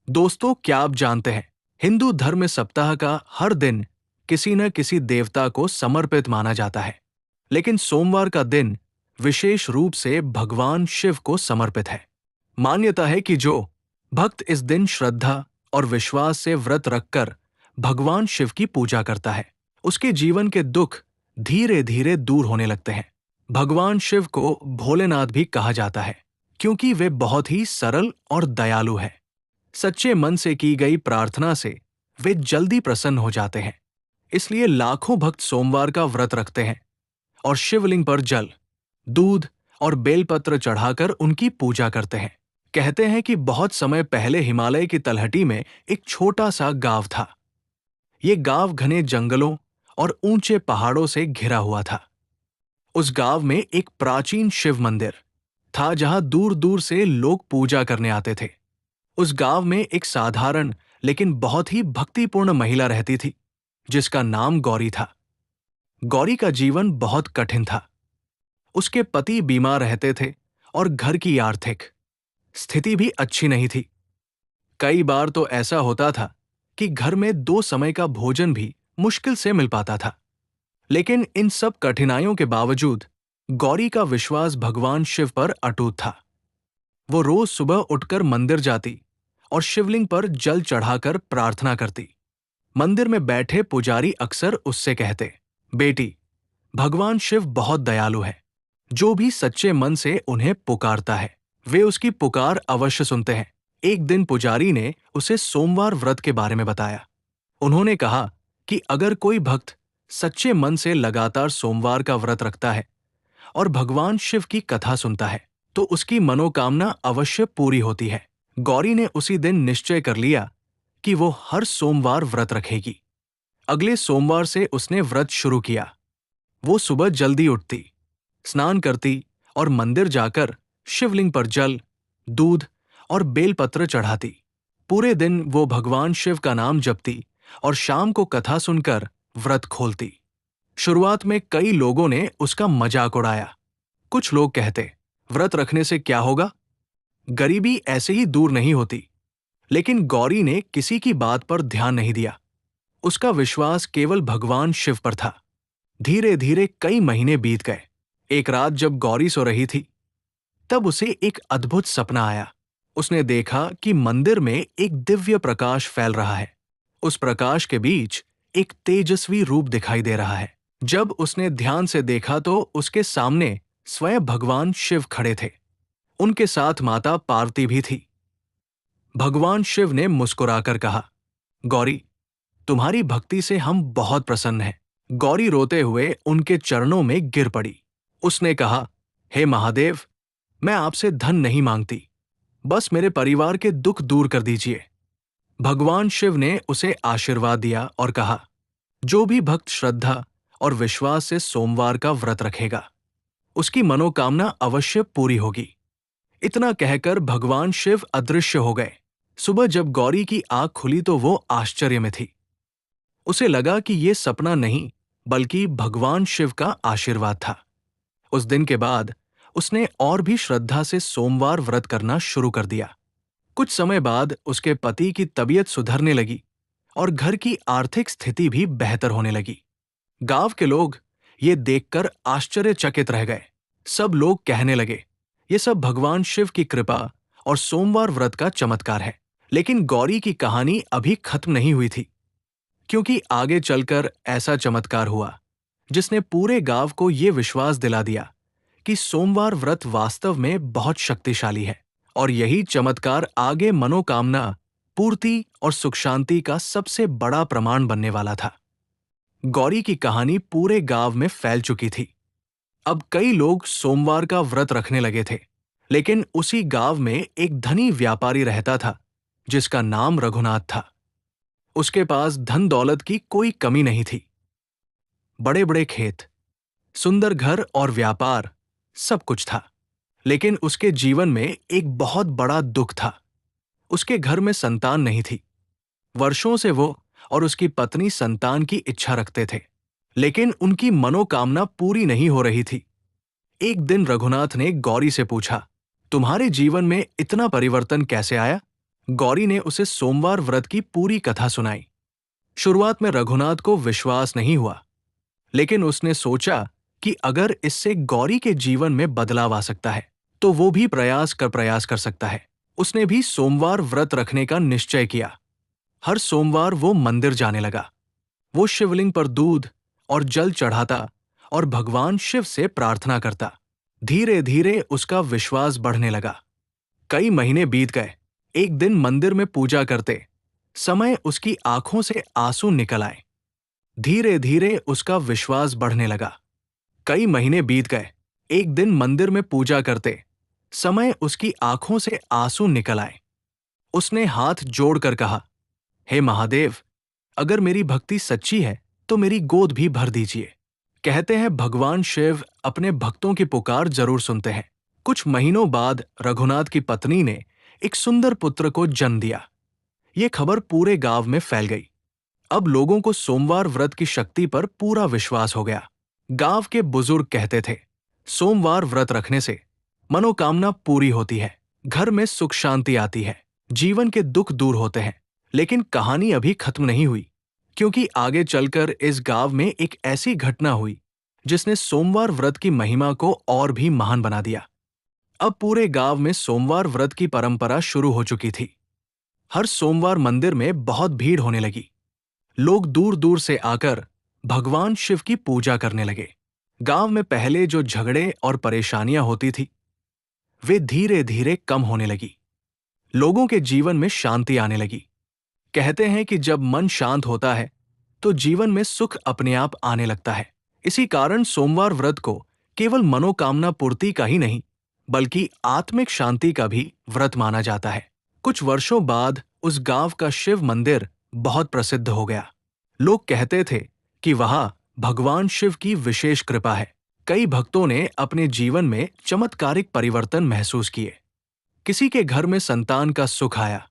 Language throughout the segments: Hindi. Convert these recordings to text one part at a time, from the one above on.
दोस्तों, क्या आप जानते हैं, हिंदू धर्म में सप्ताह का हर दिन किसी न किसी देवता को समर्पित माना जाता है। लेकिन सोमवार का दिन विशेष रूप से भगवान शिव को समर्पित है। मान्यता है कि जो भक्त इस दिन श्रद्धा और विश्वास से व्रत रखकर भगवान शिव की पूजा करता है, उसके जीवन के दुख धीरे धीरे दूर होने लगते हैं। भगवान शिव को भोलेनाथ भी कहा जाता है, क्योंकि वे बहुत ही सरल और दयालु हैं। सच्चे मन से की गई प्रार्थना से वे जल्दी प्रसन्न हो जाते हैं। इसलिए लाखों भक्त सोमवार का व्रत रखते हैं और शिवलिंग पर जल, दूध और बेलपत्र चढ़ाकर उनकी पूजा करते हैं। कहते हैं कि बहुत समय पहले हिमालय की तलहटी में एक छोटा सा गांव था। ये गांव घने जंगलों और ऊंचे पहाड़ों से घिरा हुआ था। उस गांव में एक प्राचीन शिव मंदिर था, जहां दूर दूर से लोग पूजा करने आते थे। उस गांव में एक साधारण लेकिन बहुत ही भक्तिपूर्ण महिला रहती थी, जिसका नाम गौरी था। गौरी का जीवन बहुत कठिन था। उसके पति बीमार रहते थे और घर की आर्थिक स्थिति भी अच्छी नहीं थी। कई बार तो ऐसा होता था कि घर में 2 समय का भोजन भी मुश्किल से मिल पाता था। लेकिन इन सब कठिनाइयों के बावजूद गौरी का विश्वास भगवान शिव पर अटूट था। वो रोज सुबह उठकर मंदिर जाती और शिवलिंग पर जल चढ़ाकर प्रार्थना करती। मंदिर में बैठे पुजारी अक्सर उससे कहते, बेटी, भगवान शिव बहुत दयालु है। जो भी सच्चे मन से उन्हें पुकारता है, वे उसकी पुकार अवश्य सुनते हैं। एक दिन पुजारी ने उसे सोमवार व्रत के बारे में बताया। उन्होंने कहा कि अगर कोई भक्त सच्चे मन से लगातार सोमवार का व्रत रखता है और भगवान शिव की कथा सुनता है, तो उसकी मनोकामना अवश्य पूरी होती है। गौरी ने उसी दिन निश्चय कर लिया कि वो हर सोमवार व्रत रखेगी। अगले सोमवार से उसने व्रत शुरू किया। वो सुबह जल्दी उठती, स्नान करती और मंदिर जाकर शिवलिंग पर जल, दूध और बेलपत्र चढ़ाती। पूरे दिन वो भगवान शिव का नाम जपती और शाम को कथा सुनकर व्रत खोलती। शुरुआत में कई लोगों ने उसका मजाक उड़ाया। कुछ लोग कहते, व्रत रखने से क्या होगा, गरीबी ऐसे ही दूर नहीं होती। लेकिन गौरी ने किसी की बात पर ध्यान नहीं दिया। उसका विश्वास केवल भगवान शिव पर था। धीरे धीरे कई महीने बीत गए। एक रात जब गौरी सो रही थी, तब उसे एक अद्भुत सपना आया। उसने देखा कि मंदिर में एक दिव्य प्रकाश फैल रहा है। उस प्रकाश के बीच एक तेजस्वी रूप दिखाई दे रहा है। जब उसने ध्यान से देखा तो उसके सामने स्वयं भगवान शिव खड़े थे। उनके साथ माता पार्वती भी थी। भगवान शिव ने मुस्कुराकर कहा, गौरी, तुम्हारी भक्ति से हम बहुत प्रसन्न हैं। गौरी रोते हुए उनके चरणों में गिर पड़ी। उसने कहा, हे महादेव, मैं आपसे धन नहीं मांगती, बस मेरे परिवार के दुख दूर कर दीजिए। भगवान शिव ने उसे आशीर्वाद दिया और कहा, जो भी भक्त श्रद्धा और विश्वास से सोमवार का व्रत रखेगा, उसकी मनोकामना अवश्य पूरी होगी। इतना कहकर भगवान शिव अदृश्य हो गए। सुबह जब गौरी की आंख खुली तो वो आश्चर्य में थी। उसे लगा कि ये सपना नहीं, बल्कि भगवान शिव का आशीर्वाद था। उस दिन के बाद उसने और भी श्रद्धा से सोमवार व्रत करना शुरू कर दिया। कुछ समय बाद उसके पति की तबीयत सुधरने लगी और घर की आर्थिक स्थिति भी बेहतर होने लगी। गांव के लोग ये देखकर आश्चर्यचकित रह गए। सब लोग कहने लगे, ये सब भगवान शिव की कृपा और सोमवार व्रत का चमत्कार है। लेकिन गौरी की कहानी अभी खत्म नहीं हुई थी, क्योंकि आगे चलकर ऐसा चमत्कार हुआ जिसने पूरे गांव को ये विश्वास दिला दिया कि सोमवार व्रत वास्तव में बहुत शक्तिशाली है। और यही चमत्कार आगे मनोकामना पूर्ति और सुख शांति का सबसे बड़ा प्रमाण बनने वाला था। गौरी की कहानी पूरे गांव में फैल चुकी थी। अब कई लोग सोमवार का व्रत रखने लगे थे। लेकिन उसी गांव में एक धनी व्यापारी रहता था, जिसका नाम रघुनाथ था। उसके पास धन दौलत की कोई कमी नहीं थी। बड़े बड़े खेत, सुंदर घर और व्यापार, सब कुछ था। लेकिन उसके जीवन में एक बहुत बड़ा दुख था। उसके घर में संतान नहीं थी। वर्षों से वो और उसकी पत्नी संतान की इच्छा रखते थे, लेकिन उनकी मनोकामना पूरी नहीं हो रही थी। एक दिन रघुनाथ ने गौरी से पूछा, तुम्हारे जीवन में इतना परिवर्तन कैसे आया? गौरी ने उसे सोमवार व्रत की पूरी कथा सुनाई। शुरुआत में रघुनाथ को विश्वास नहीं हुआ, लेकिन उसने सोचा कि अगर इससे गौरी के जीवन में बदलाव आ सकता है तो वो भी प्रयास कर सकता है। उसने भी सोमवार व्रत रखने का निश्चय किया। हर सोमवार वो मंदिर जाने लगा। वो शिवलिंग पर दूध और जल चढ़ाता और भगवान शिव से प्रार्थना करता। धीरे धीरे उसका विश्वास बढ़ने लगा। कई महीने बीत गए। एक दिन मंदिर में पूजा करते समय उसकी आंखों से आंसू निकल आए। धीरे धीरे उसका विश्वास बढ़ने लगा। कई महीने बीत गए। एक दिन मंदिर में पूजा करते समय उसकी आंखों से आंसू निकल आए। उसने हाथ जोड़कर कहा, हे महादेव, अगर मेरी भक्ति सच्ची है तो मेरी गोद भी भर दीजिए। कहते हैं भगवान शिव अपने भक्तों की पुकार जरूर सुनते हैं। कुछ महीनों बाद रघुनाथ की पत्नी ने एक सुंदर पुत्र को जन्म दिया। ये खबर पूरे गांव में फैल गई। अब लोगों को सोमवार व्रत की शक्ति पर पूरा विश्वास हो गया। गांव के बुजुर्ग कहते थे, सोमवार व्रत रखने से मनोकामना पूरी होती है, घर में सुख शांति आती है, जीवन के दुख दूर होते हैं। लेकिन कहानी अभी खत्म नहीं हुई, क्योंकि आगे चलकर इस गांव में एक ऐसी घटना हुई जिसने सोमवार व्रत की महिमा को और भी महान बना दिया। अब पूरे गांव में सोमवार व्रत की परंपरा शुरू हो चुकी थी। हर सोमवार मंदिर में बहुत भीड़ होने लगी। लोग दूर दूर से आकर भगवान शिव की पूजा करने लगे। गांव में पहले जो झगड़े और परेशानियां होती थी वे धीरे धीरे कम होने लगी। लोगों के जीवन में शांति आने लगी। कहते हैं कि जब मन शांत होता है तो जीवन में सुख अपने आप आने लगता है। इसी कारण सोमवार व्रत को केवल मनोकामना पूर्ति का ही नहीं बल्कि आत्मिक शांति का भी व्रत माना जाता है। कुछ वर्षों बाद उस गांव का शिव मंदिर बहुत प्रसिद्ध हो गया। लोग कहते थे कि वहां भगवान शिव की विशेष कृपा है। कई भक्तों ने अपने जीवन में चमत्कारिक परिवर्तन महसूस किए। किसी के घर में संतान का सुख आया,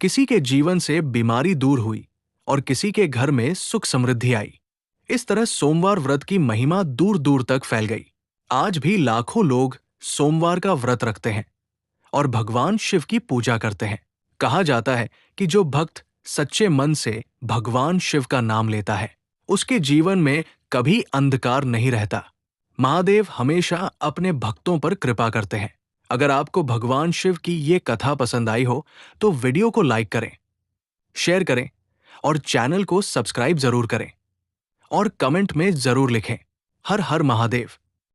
किसी के जीवन से बीमारी दूर हुई और किसी के घर में सुख समृद्धि आई। इस तरह सोमवार व्रत की महिमा दूर दूर तक फैल गई। आज भी लाखों लोग सोमवार का व्रत रखते हैं और भगवान शिव की पूजा करते हैं। कहा जाता है कि जो भक्त सच्चे मन से भगवान शिव का नाम लेता है उसके जीवन में कभी अंधकार नहीं रहता। महादेव हमेशा अपने भक्तों पर कृपा करते हैं। अगर आपको भगवान शिव की ये कथा पसंद आई हो तो वीडियो को लाइक करें, शेयर करें और चैनल को सब्सक्राइब जरूर करें और कमेंट में जरूर लिखें, हर हर महादेव।